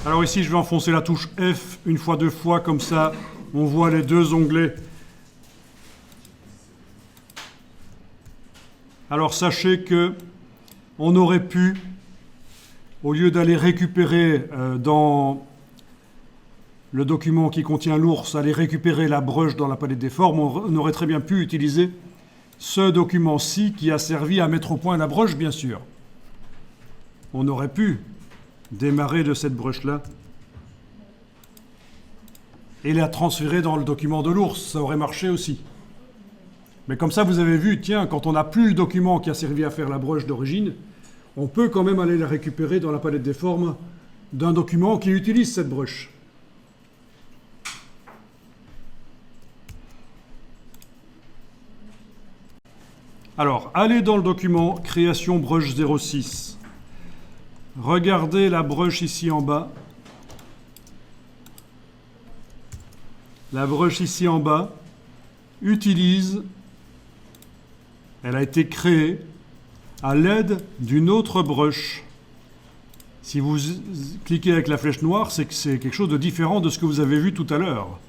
Alors ici, je vais enfoncer la touche F une fois, deux fois, comme ça, on voit les deux onglets. Alors sachez que on aurait pu, au lieu d'aller récupérer dans le document qui contient l'ours, aller récupérer la broche dans la palette des formes, on aurait très bien pu utiliser ce document-ci qui a servi à mettre au point la broche, bien sûr. On aurait pu démarrer de cette broche-là et la transférer dans le document de l'ours. Ça aurait marché aussi. Mais comme ça, vous avez vu, tiens, quand on n'a plus le document qui a servi à faire la broche d'origine, on peut quand même aller la récupérer dans la palette des formes d'un document qui utilise cette broche. Alors, allez dans le document Création broche 06. Regardez la broche ici en bas. La broche ici en bas utilise, elle a été créée à l'aide d'une autre broche. Si vous cliquez avec la flèche noire, c'est que c'est quelque chose de différent de ce que vous avez vu tout à l'heure.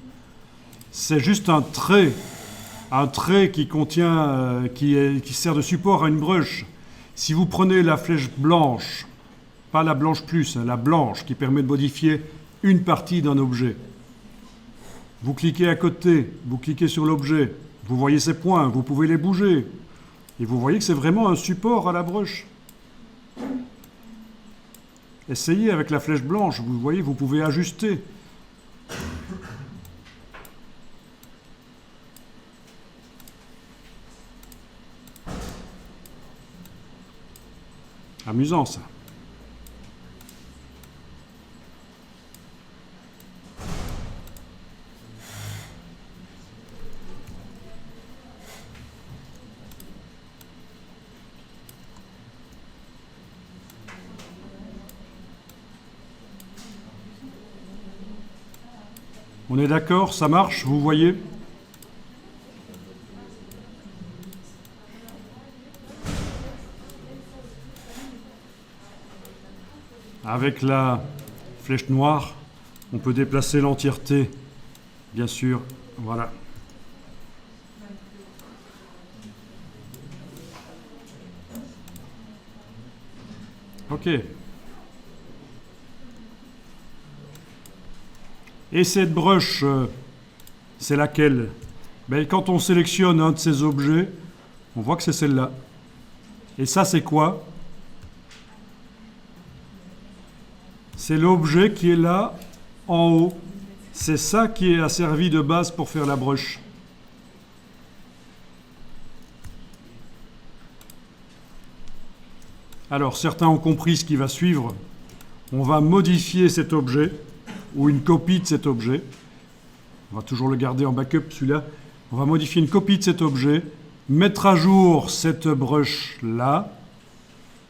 C'est juste un trait qui contient, qui sert de support à une broche. Si vous prenez la flèche blanche, pas la blanche plus, la blanche qui permet de modifier une partie d'un objet, vous cliquez à côté, vous cliquez sur l'objet, vous voyez ces points, vous pouvez les bouger. Et vous voyez que c'est vraiment un support à la broche. Essayez avec la flèche blanche, vous voyez, vous pouvez ajuster. Amusant ça. On est d'accord, ça marche, vous voyez? Avec la flèche noire, on peut déplacer l'entièreté, bien sûr, voilà. OK. Et cette broche, c'est laquelle? Ben, quand on sélectionne un de ces objets, on voit que c'est celle-là. Et ça, c'est quoi? C'est l'objet qui est là, en haut. C'est ça qui a servi de base pour faire la broche. Alors, certains ont compris ce qui va suivre. On va modifier cet objet, ou une copie de cet objet. On va toujours le garder en backup, celui-là. On va modifier une copie de cet objet, mettre à jour cette broche-là,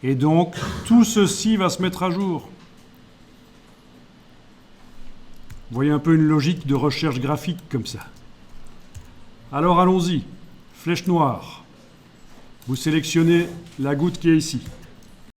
et donc tout ceci va se mettre à jour. Vous voyez un peu une logique de recherche graphique comme ça. Alors allons-y. Flèche noire. Vous sélectionnez la goutte qui est ici.